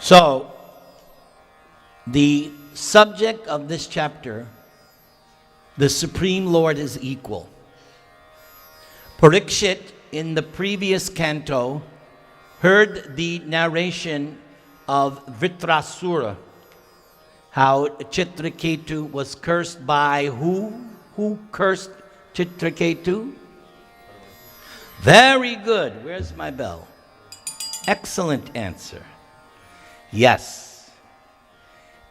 So, the subject of this chapter, the Supreme Lord is equal. Parikshit, in the previous canto, heard the narration of Vritrasura, how Chitraketu was cursed by who? Who cursed Chitraketu? Very good. Where's my bell? Excellent answer. Yes.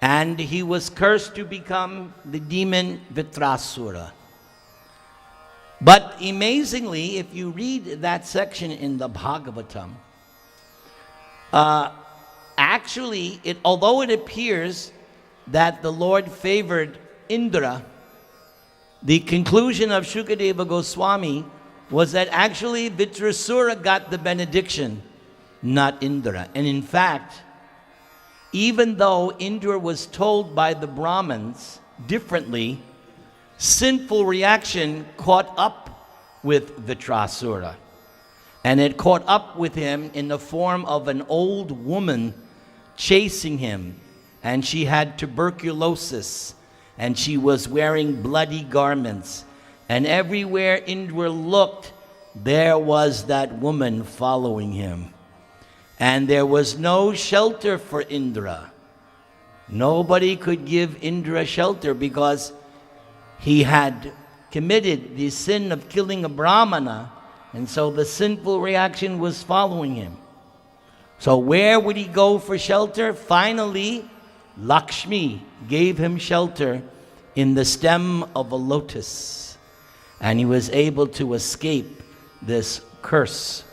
And he was cursed to become the demon Vritrasura. But amazingly, if you read that section in the Bhagavatam, actually, although it appears that the Lord favored Indra, the conclusion of Shukadeva Goswami was that actually Vritrasura got the benediction, not Indra. And in fact, even though Indra was told by the Brahmins differently, sinful reaction caught up with Vritrasura. And it caught up with him in the form of an old woman chasing him. And she had tuberculosis. And she was wearing bloody garments. And everywhere Indra looked, there was that woman following him. And there was no shelter for Indra. Nobody could give Indra shelter because he had committed the sin of killing a Brahmana, and so the sinful reaction was following him. So where would he go for shelter? Finally, Lakshmi gave him shelter in the stem of a lotus, and he was able to escape this curse.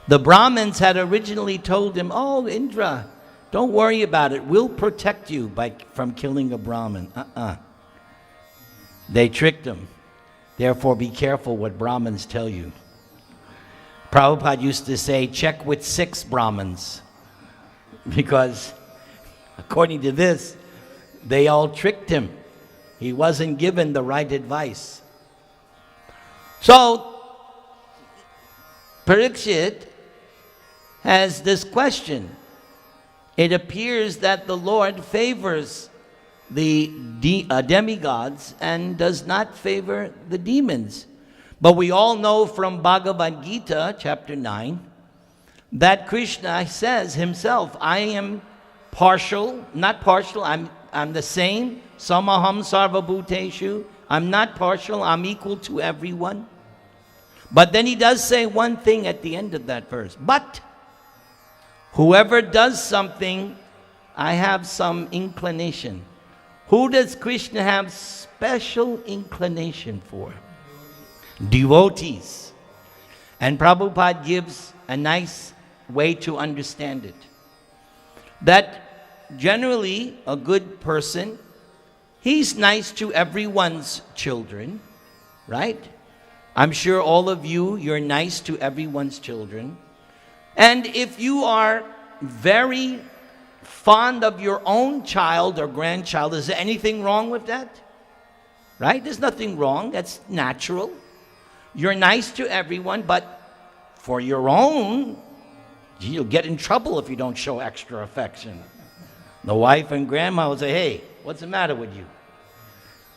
The Brahmins had originally told him, "Oh, Indra, don't worry about it. We'll protect you from killing a Brahmin." They tricked him. Therefore, be careful what Brahmins tell you. Prabhupada used to say, check with 6 Brahmins. Because, according to this, they all tricked him. He wasn't given the right advice. So, Parikshit has this question. It appears that the Lord favors the demigods and does not favor the demons. But we all know from Bhagavad Gita, chapter 9, that Krishna says himself, I am partial, not partial, I'm the same, samaham sarvabhuteshu, I'm not partial, I'm equal to everyone. But then he does say one thing at the end of that verse, but whoever does something, I have some inclination. Who does Krishna have special inclination for? Devotees. And Prabhupada gives a nice way to understand it. That generally a good person, he's nice to everyone's children, right? I'm sure all of you, you're nice to everyone's children. And if you are very fond of your own child or grandchild, is there anything wrong with that? Right? There's nothing wrong. That's natural. You're nice to everyone, but for your own, you'll get in trouble if you don't show extra affection. The wife and grandma will say, hey, what's the matter with you?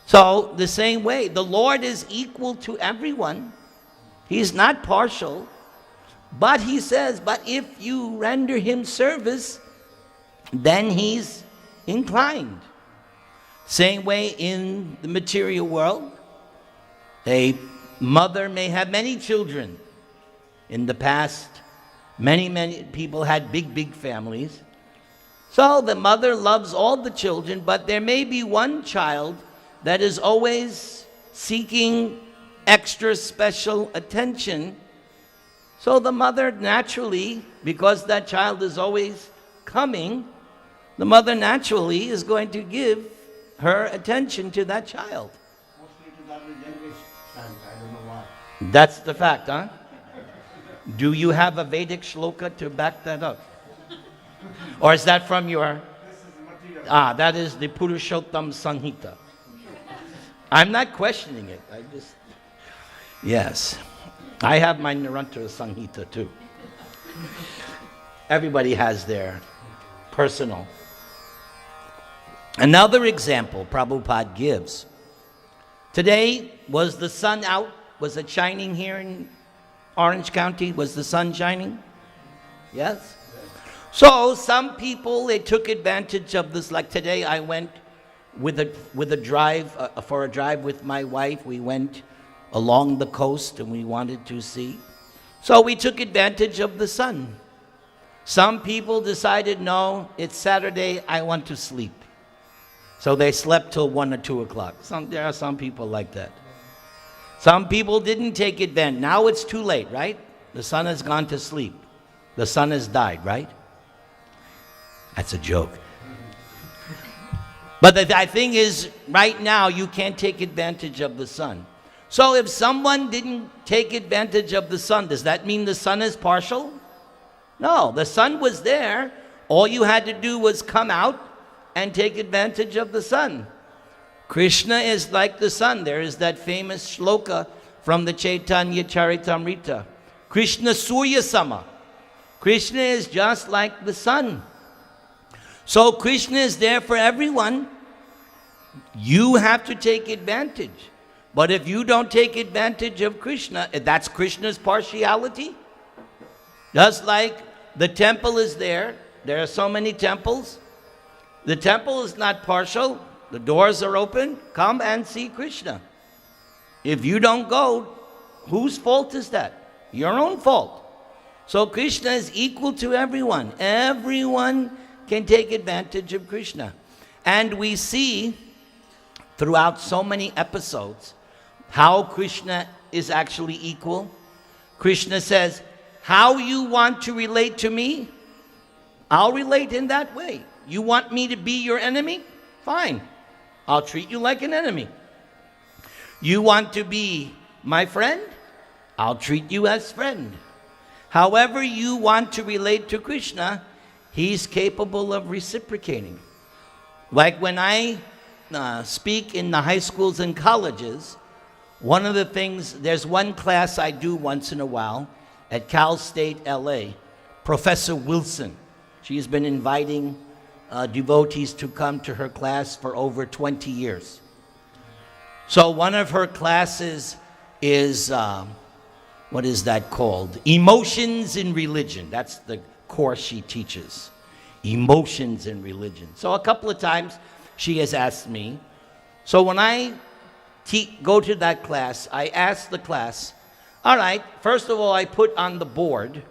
So, the same way, the Lord is equal to everyone. He's not partial. But he says, but if you render him service, then he's inclined. Same way in the material world. A mother may have many children. In the past, many people had big families. So the mother loves all the children, but there may be one child that is always seeking extra special attention. So the mother naturally, because that child is always coming, the mother naturally is going to give her attention to that child. Mostly to that generation. I don't know why. That's the fact, huh? Do you have a Vedic shloka to back that up? Or is that from your... This is material. that is the Purushottam Sanhita. I'm not questioning it. Yes. I have my Nirantara Sanhita too. Everybody has their personal. Another example Prabhupada gives. Today, was the sun out? Was it shining here in Orange County? Was the sun shining? Yes? So some people, they took advantage of this. Like today, I went with a drive, for a drive with my wife. We went along the coast and we wanted to see. So we took advantage of the sun. Some people decided, no, it's Saturday, I want to sleep. So they slept till 1 or 2 o'clock. There are some people like that. Some people didn't take advantage. Now it's too late, right? The sun has gone to sleep. The sun has died, right? That's a joke. But the thing is, right now, you can't take advantage of the sun. So if someone didn't take advantage of the sun, does that mean the sun is partial? No, the sun was there. All you had to do was come out and take advantage of the sun. Krishna is like the sun. There is that famous shloka from the Chaitanya Charitamrita. Krishna Surya Sama. Krishna is just like the sun. So Krishna is there for everyone. You have to take advantage. But if you don't take advantage of Krishna, that's Krishna's partiality. Just like the temple is there. There are so many temples. The temple is not partial. The doors are open. Come and see Krishna. If you don't go, whose fault is that? Your own fault. So Krishna is equal to everyone. Everyone can take advantage of Krishna. And we see throughout so many episodes how Krishna is actually equal. Krishna says, how you want to relate to me, I'll relate in that way. You want me to be your enemy? Fine. I'll treat you like an enemy. You want to be my friend? I'll treat you as friend. However you want to relate to Krishna, he's capable of reciprocating. Like when I speak in the high schools and colleges, one of the things, there's one class I do once in a while at Cal State LA, Professor Wilson. She's been inviting devotees to come to her class for over 20 years. So one of her classes is, what is that called? Emotions in Religion. That's the course she teaches. Emotions in Religion. So a couple of times she has asked me. So when I go to that class, I ask the class, all right, first of all, I put on the board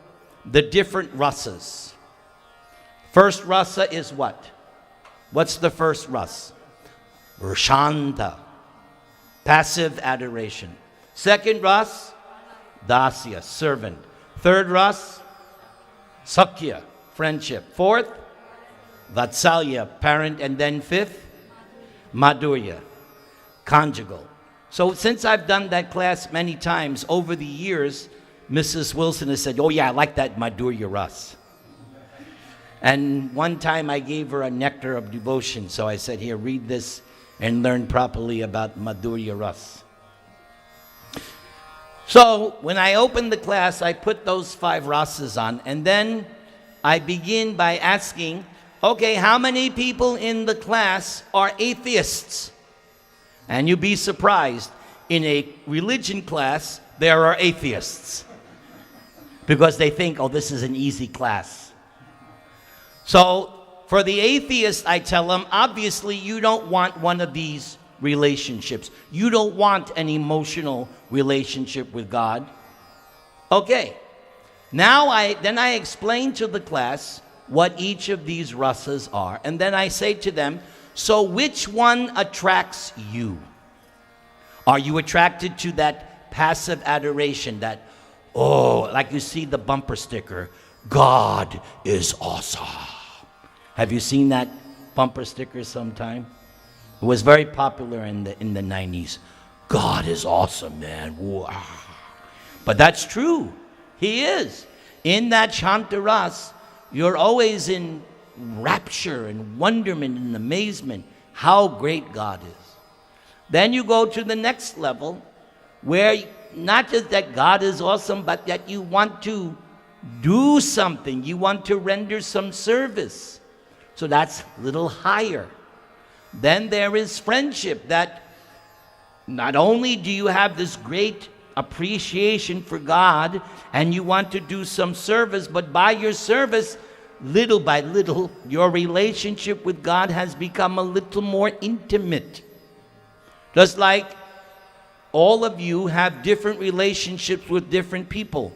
the different rasas. First rasa is what? What's the first ras? Rashanta, passive adoration. Second ras, dasya, servant. Third ras, sakya, friendship. Fourth, vatsalya, parent. And then fifth, madhurya, conjugal. So since I've done that class many times over the years, Mrs. Wilson has said, oh yeah, I like that madhurya ras. And one time I gave her a nectar of devotion. So I said, here, read this and learn properly about Madhurya Ras. So when I opened the class, I put those 5 rasas on. And then I begin by asking, okay, how many people in the class are atheists? And you'd be surprised. In a religion class, there are atheists. Because they think, oh, this is an easy class. So, for the atheist, I tell them, obviously you don't want one of these relationships. You don't want an emotional relationship with God. Okay. Now I explain to the class what each of these rasas are. And then I say to them, so which one attracts you? Are you attracted to that passive adoration, that, oh, like you see the bumper sticker, God is awesome. Have you seen that bumper sticker sometime? It was very popular in the 90s. God is awesome, man. Wow. But that's true. He is. In that Shantaras, you're always in rapture and wonderment and amazement how great God is. Then you go to the next level where not just that God is awesome, but that you want to do something. You want to render some service. So that's a little higher. Then there is friendship, that not only do you have this great appreciation for God and you want to do some service, but by your service, little by little, your relationship with God has become a little more intimate. Just like all of you have different relationships with different people.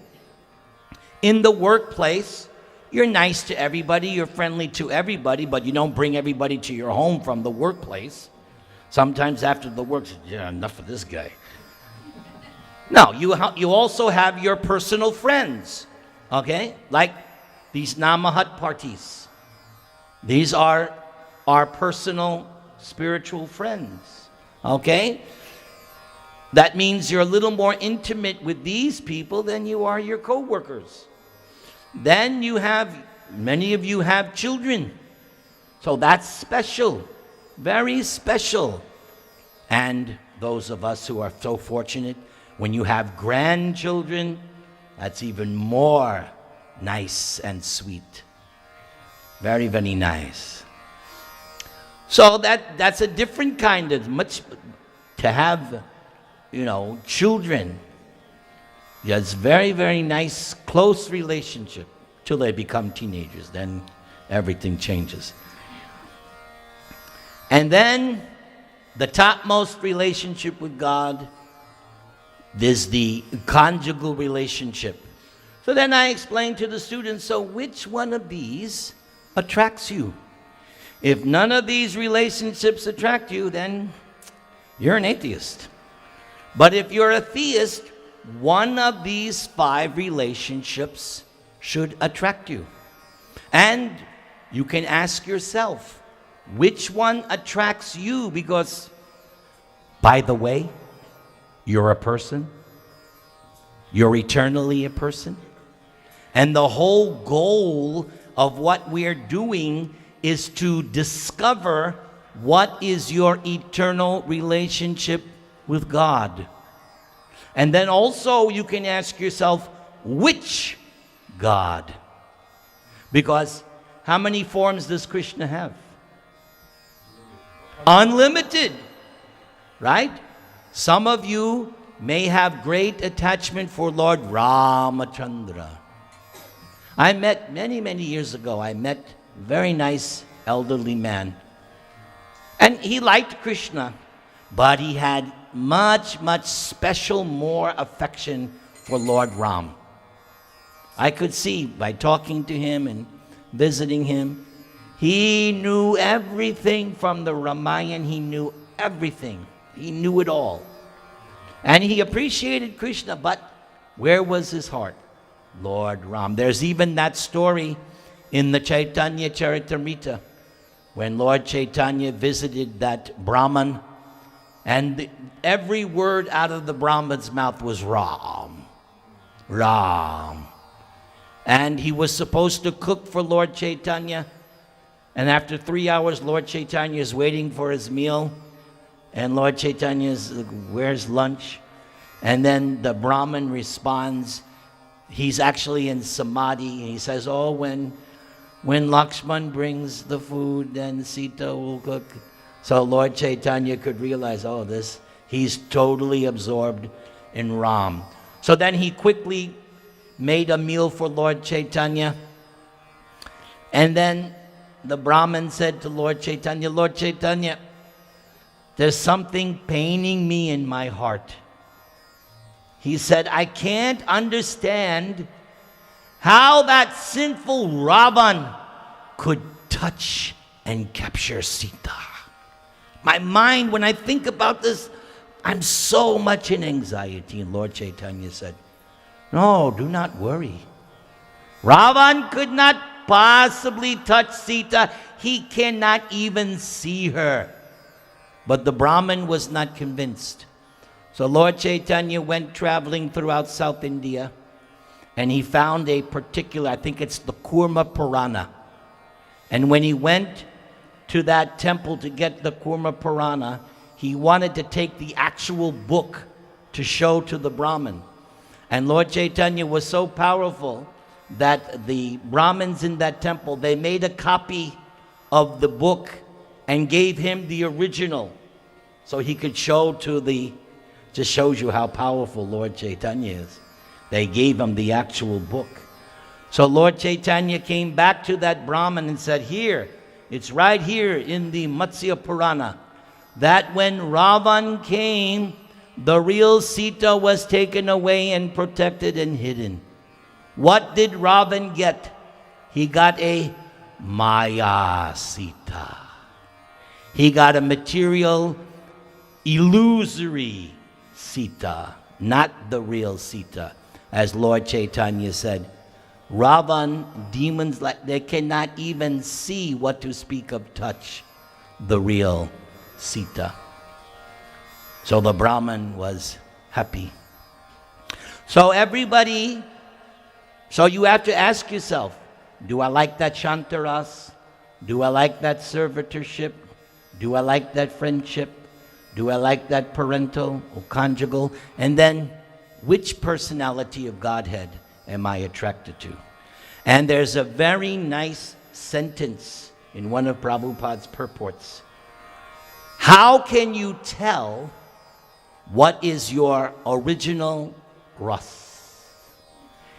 In the workplace, you're nice to everybody, you're friendly to everybody, but you don't bring everybody to your home from the workplace. Sometimes after the work, yeah, enough of this guy. No, you also have your personal friends, okay? Like these Namahat parties. These are our personal spiritual friends, okay? That means you're a little more intimate with these people than you are your co-workers. Then many of you have children. So that's special, very special. And those of us who are so fortunate, when you have grandchildren, that's even more nice and sweet. Very, very nice. So that's a different kind of to have, children. Yes, very, very nice, close relationship till they become teenagers. Then everything changes. And then the topmost relationship with God is the conjugal relationship. So then I explained to the students, so which one of these attracts you? If none of these relationships attract you, then you're an atheist. But if you're a theist, one of these 5 relationships should attract you. And you can ask yourself, which one attracts you? Because, by the way, you're a person. You're eternally a person. And the whole goal of what we're doing is to discover what is your eternal relationship with God. And then also you can ask yourself, which God? Because how many forms does Krishna have? Unlimited, right? Some of you may have great attachment for Lord Ramachandra. I met many, many years ago, a very nice elderly man. And he liked Krishna, but he had much, much special, more affection for Lord Ram. I could see by talking to him and visiting him, he knew everything from the Ramayana. He knew everything. He knew it all. And he appreciated Krishna, but where was his heart? Lord Ram. There's even that story in the Chaitanya Charitamrita when Lord Chaitanya visited that Brahman, and every word out of the Brahman's mouth was Ram, Ram. And he was supposed to cook for Lord Chaitanya, and after 3 hours, Lord Chaitanya is waiting for his meal, and Lord Chaitanya is, where's lunch? And then the Brahman responds, he's actually in samadhi, and he says, oh, when Lakshman brings the food, then Sita will cook. So Lord Chaitanya could realize, he's totally absorbed in Ram. So then he quickly made a meal for Lord Chaitanya. And then the Brahmin said to Lord Chaitanya, there's something paining me in my heart. He said, I can't understand how that sinful Ravan could touch and capture Sita. My mind, when I think about this, I'm so much in anxiety. And Lord Chaitanya said, no, do not worry. Ravan could not possibly touch Sita. He cannot even see her. But the Brahmin was not convinced. So Lord Chaitanya went traveling throughout South India, and he found a particular, I think it's the Kurma Purana. And when he went to that temple to get the Kurma Purana, he wanted to take the actual book to show to the Brahmin. And Lord Chaitanya was so powerful that the Brahmins in that temple, they made a copy of the book and gave him the original so he could show to the, just shows you how powerful Lord Chaitanya is. They gave him the actual book. So Lord Chaitanya came back to that Brahmin and said, here, it's right here in the Matsya Purana, that when Ravan came, the real Sita was taken away and protected and hidden. What did Ravan get? He got a Maya Sita. He got a material, illusory Sita, not the real Sita. As Lord Chaitanya said, Ravan, demons, they cannot even see, what to speak of touch the real Sita. So the Brahman was happy. So everybody, so you have to ask yourself, do I like that Shantaras? Do I like that servitorship? Do I like that friendship? Do I like that parental or conjugal? And then, which personality of Godhead am I attracted to? And there's a very nice sentence in one of Prabhupada's purports. How can you tell what is your original Ras?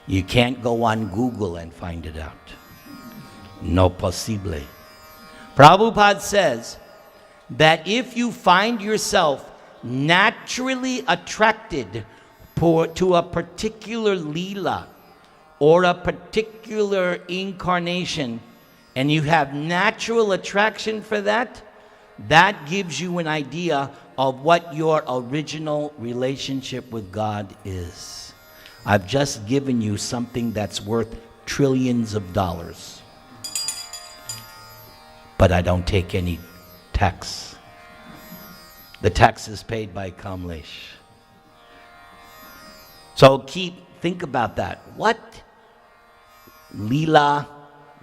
You can't go on Google and find it out. No possible. Prabhupada says that if you find yourself naturally attracted to a particular Leela or a particular incarnation, and you have natural attraction for that, that gives you an idea of what your original relationship with God is. I've just given you something that's worth trillions of dollars. But I don't take any tax. The tax is paid by Kamlesh. So think about that. What Leela,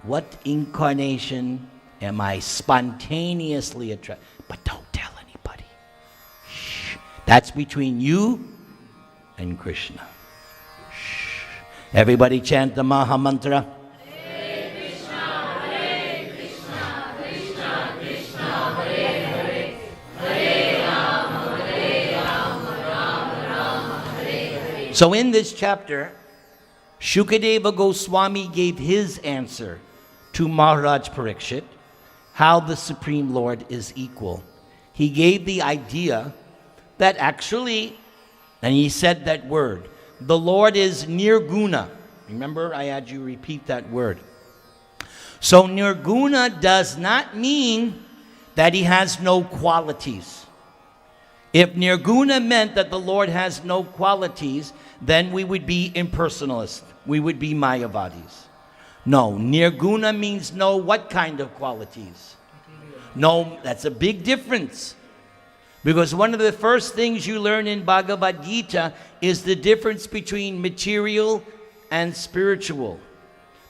what incarnation am I spontaneously attracted? But don't tell anybody. Shh. That's between you and Krishna. Shh. Everybody chant the Maha Mantra. So in this chapter, Shukadeva Goswami gave his answer to Maharaj Parikshit, how the Supreme Lord is equal. He gave the idea that actually, and he said that word, the Lord is nirguna. Remember, I had you repeat that word. So nirguna does not mean that he has no qualities. If nirguna meant that the Lord has no qualities, then we would be impersonalists. We would be Mayavadis. No, nirguna means no what kind of qualities? No, that's a big difference. Because one of the first things you learn in Bhagavad Gita is the difference between material and spiritual.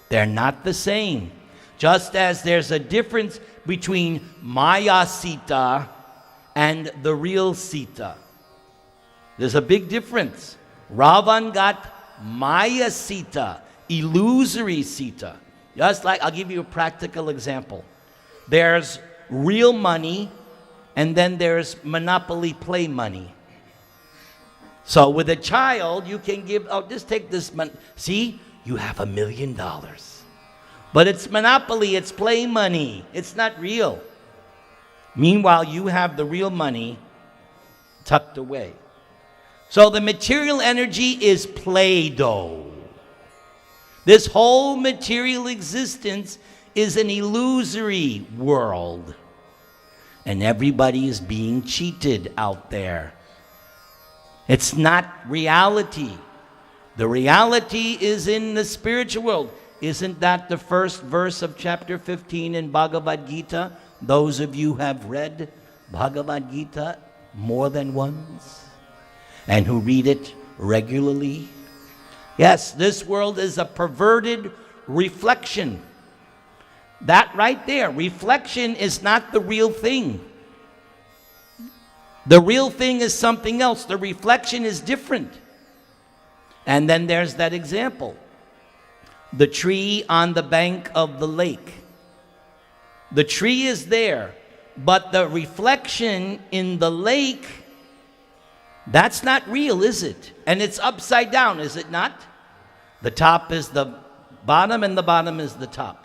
They're not the same. Just as there's a difference between Maya Sita and the real Sita. There's a big difference. Ravan got Maya Sita, illusory Sita. Just like, I'll give you a practical example. There's real money, and then there's monopoly play money. So with a child, you can give, oh, just take this money. See, you have $1 million. But it's monopoly, it's play money. It's not real. Meanwhile, you have the real money tucked away. So the material energy is Play-Doh. This whole material existence is an illusory world. And everybody is being cheated out there. It's not reality. The reality is in the spiritual world. Isn't that the first verse of chapter 15 in Bhagavad Gita? Those of you who have read Bhagavad Gita more than once and who read it regularly. Yes, this world is a perverted reflection. That right there, reflection is not the real thing. The real thing is something else. The reflection is different. And then there's that example. The tree on the bank of the lake. The tree is there, but the reflection in the lake, that's not real, is it? And it's upside down, is it not? The top is the bottom and the bottom is the top.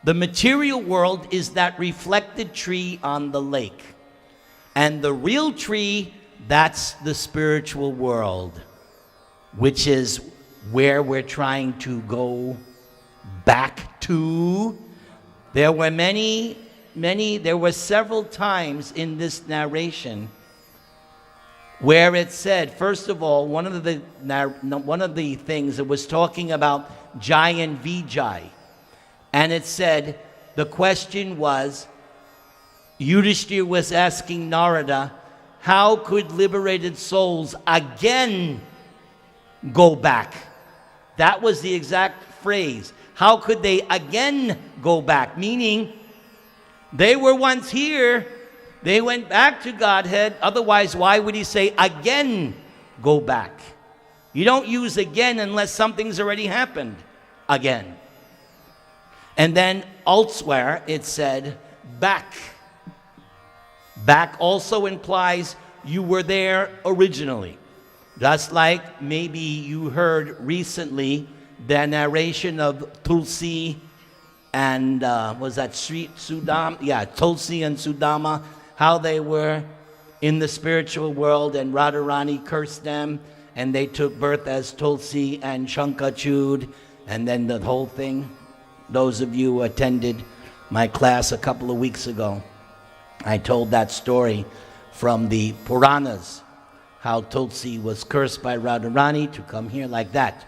The material world is that reflected tree on the lake. And the real tree, that's the spiritual world, which is where we're trying to go back to. There were there were several times in this narration where it said, first of all, one of the things, it was talking about Jai and Vijay. And it said, the question was, Yudhishthira was asking Narada, how could liberated souls again go back? That was the exact phrase. How could they again go back? Meaning, they were once here, they went back to Godhead. Otherwise, why would he say again go back? You don't use again unless something's already happened again. And then elsewhere it said back. Back also implies you were there originally. Just like maybe you heard recently the narration of Tulsi and was that Sudama? Yeah, Tulsi and Sudama, how they were in the spiritual world and Radharani cursed them and they took birth as Tulsi and Shankachud, and then the whole thing. Those of you who attended my class a couple of weeks ago, I told that story from the Puranas, how Tulsi was cursed by Radharani to come here like that.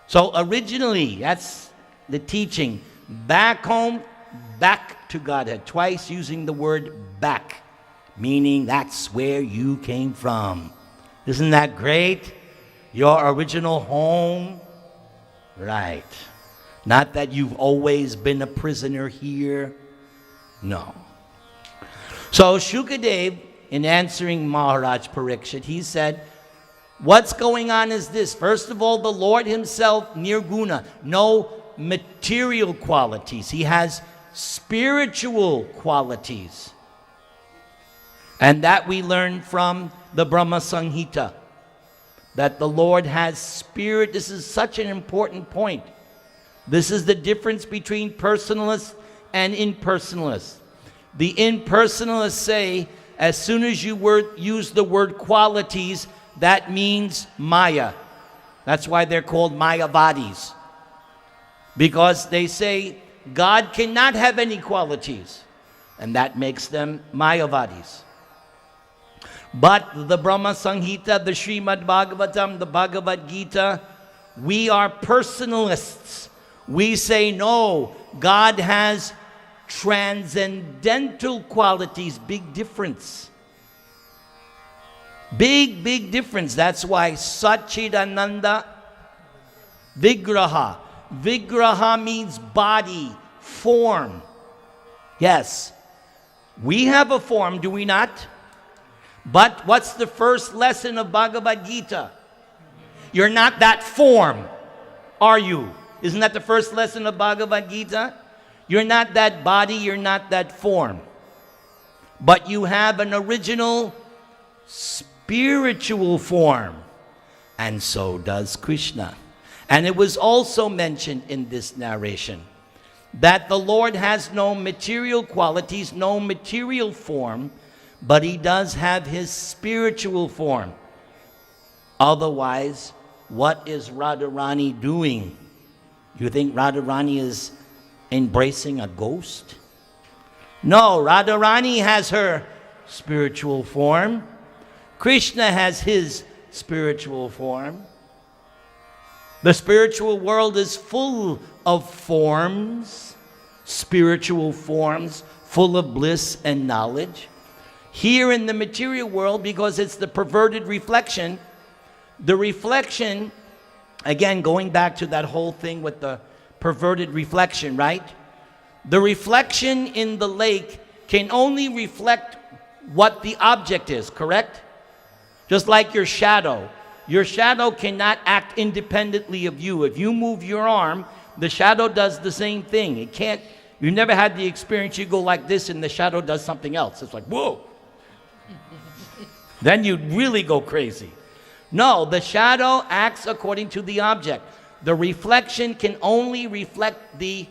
So originally, that's the teaching. Back home, back to Godhead. Twice using the word back, meaning that's where you came from. Isn't that great? Your original home? Right. Not that you've always been a prisoner here. No. So Shukadev, in answering Maharaj Parikshit, he said, what's going on is this. First of all, the Lord himself, nirguna, no material qualities. He has spiritual qualities. And that we learn from the Brahma Samhita, that the Lord has spirit. This is such an important point. This is the difference between personalists and impersonalists. The impersonalists say, as soon as you use the word qualities, that means Maya. That's why they're called Mayavadis. Because they say God cannot have any qualities. And that makes them Mayavadis. But the Brahma Samhita, the Śrīmad-Bhāgavatam, the Bhagavad Gita, we are personalists. We say, no, God has transcendental qualities. Big difference. Big difference. That's why Satchidananda Vigraha. Vigraha means body, form. Yes, we have a form, do we not? But what's the first lesson of Bhagavad Gita? You're not that form, are you? Isn't that the first lesson of Bhagavad Gita? You're not that body, you're not that form. But you have an original spiritual form. And so does Krishna. And it was also mentioned in this narration that the Lord has no material qualities, no material form, but he does have his spiritual form. Otherwise, what is Radharani doing? You think Radharani is embracing a ghost? No, Radharani has her spiritual form. Krishna has his spiritual form. The spiritual world is full of forms, spiritual forms, full of bliss and knowledge. Here in the material world, because it's the perverted reflection, the reflection, again, going back to that whole thing with the perverted reflection, right? The reflection in the lake can only reflect what the object is, correct? Just like your shadow. Your shadow cannot act independently of you. If you move your arm, the shadow does the same thing. It can't You never had the experience you go like this and the shadow does something else. It's like, whoa. Then you'd really go crazy. No, the shadow acts according to the object. The reflection can only reflect the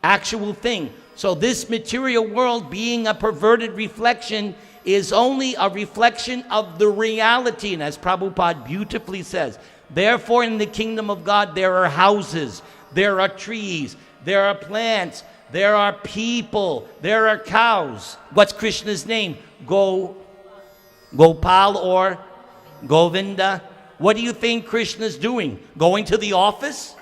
actual thing. So this material world, being a perverted reflection, is only a reflection of the reality. And as Prabhupada beautifully says, therefore in the kingdom of God there are houses, there are trees, there are plants, there are people, there are cows. What's Krishna's name? Gopal or Govinda. What do you think Krishna's doing? Going to the office?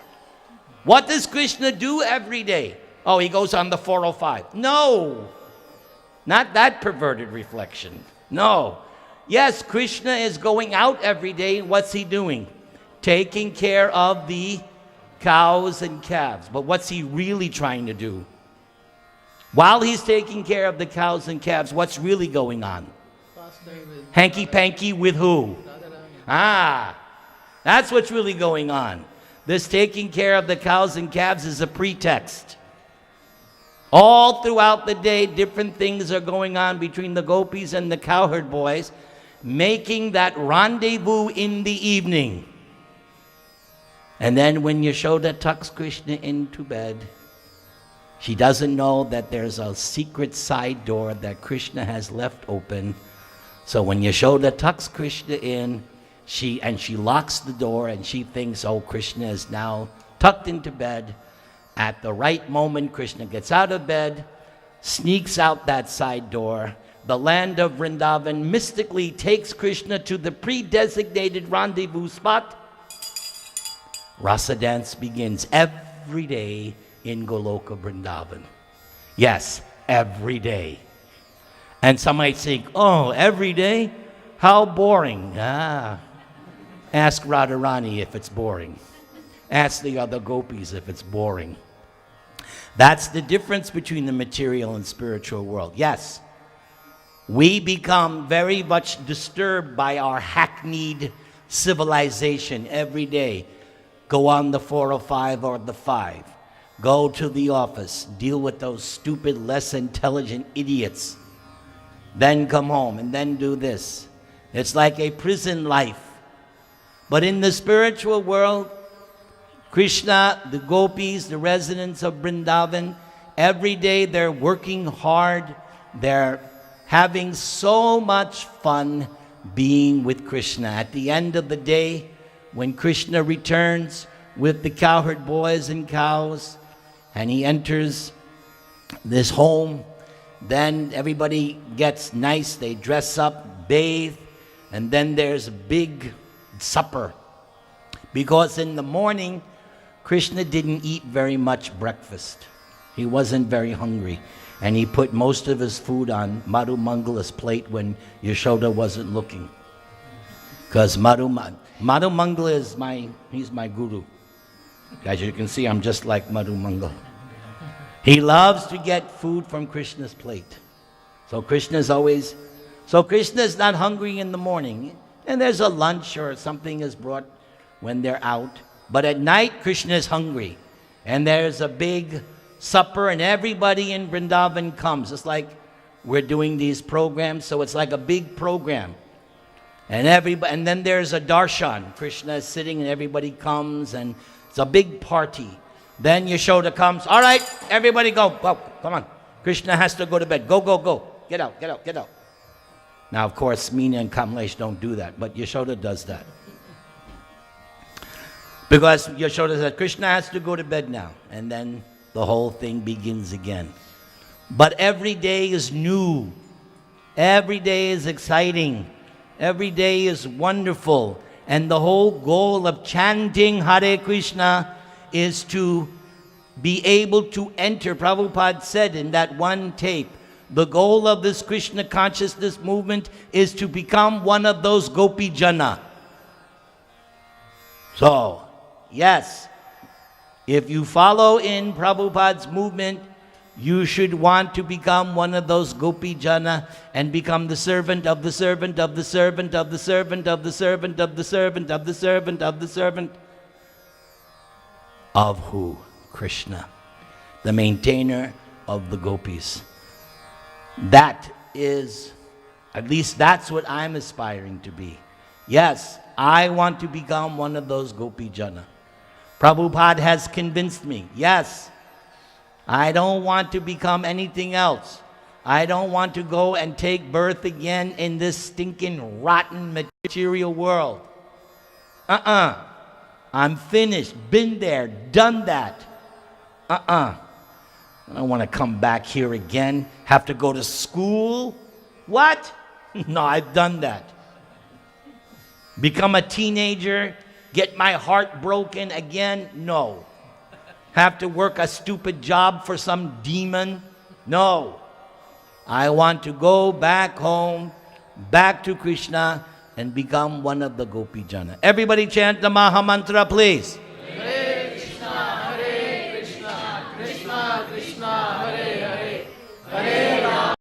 What does Krishna do every day? Oh, he goes on the 405. No, not that perverted reflection. No. Yes, Krishna is going out every day. What's he doing? Taking care of the cows and calves. But what's he really trying to do? While he's taking care of the cows and calves, what's really going on? Hanky-panky with who? Ah, that's what's really going on. This taking care of the cows and calves is a pretext. All throughout the day, different things are going on between the gopis and the cowherd boys, making that rendezvous in the evening. And then when Yashoda tucks Krishna into bed, she doesn't know that there's a secret side door that Krishna has left open. So when Yashoda tucks Krishna in, she locks the door and she thinks, oh, Krishna is now tucked into bed. At the right moment, Krishna gets out of bed, sneaks out that side door. The land of Vrindavan mystically takes Krishna to the pre-designated rendezvous spot. Rasa dance begins every day in Goloka Vrindavan. Yes, every day. And some might think, oh, every day? How boring. Ask Radharani if it's boring. Ask the other gopis if it's boring. That's the difference between the material and spiritual world. Yes, we become very much disturbed by our hackneyed civilization every day. Go on the 405 or the 5. Go to the office. Deal with those stupid, less intelligent idiots. Then come home and then do this. It's like a prison life. But in the spiritual world, Krishna, the gopis, the residents of Vrindavan, every day they're working hard. They're having so much fun being with Krishna. At the end of the day, when Krishna returns with the cowherd boys and cows, and he enters this home, then everybody gets nice. They dress up, bathe, and then there's a big supper. Because in the morning, Krishna didn't eat very much breakfast. He wasn't very hungry. And he put most of his food on Madhu Mangala's plate when Yashoda wasn't looking. Because Madhu Mangala is he's my guru. As you can see, I'm just like Madhu Mangala. He loves to get food from Krishna's plate. So Krishna's not hungry in the morning. And there's a lunch or something is brought when they're out. But at night, Krishna is hungry. And there's a big supper and everybody in Vrindavan comes. It's like we're doing these programs, so it's like a big program. And then there's a darshan. Krishna is sitting and everybody comes and it's a big party. Then Yashoda comes. All right, everybody go. Well, come on. Krishna has to go to bed. Go, go, go. Get out, get out, get out. Now, of course, Meena and Kamlesh don't do that, but Yashoda does that. Because Yashoda said, Krishna has to go to bed now. And then the whole thing begins again. But every day is new. Every day is exciting. Every day is wonderful. And the whole goal of chanting Hare Krishna is to be able to enter. Prabhupada said in that one tape, the goal of this Krishna consciousness movement is to become one of those Gopi Jana. So, yes, if you follow in Prabhupada's movement, you should want to become one of those Gopi Jana and become the servant of the servant of the servant of the servant of the servant of the servant of the servant of the servant of who? Krishna, the maintainer of the gopis. That is, at least that's what I'm aspiring to be. Yes, I want to become one of those gopi jana. Prabhupada has convinced me. Yes, I don't want to become anything else. I don't want to go and take birth again in this stinking, rotten, material world. I'm finished. Been there. Done that. I don't want to come back here again. Have to go to school. What? No, I've done that. Become a teenager. Get my heart broken again. No. Have to work a stupid job for some demon. No. I want to go back home, back to Krishna, and become one of the Gopi Jana. Everybody chant the Maha Mantra, please.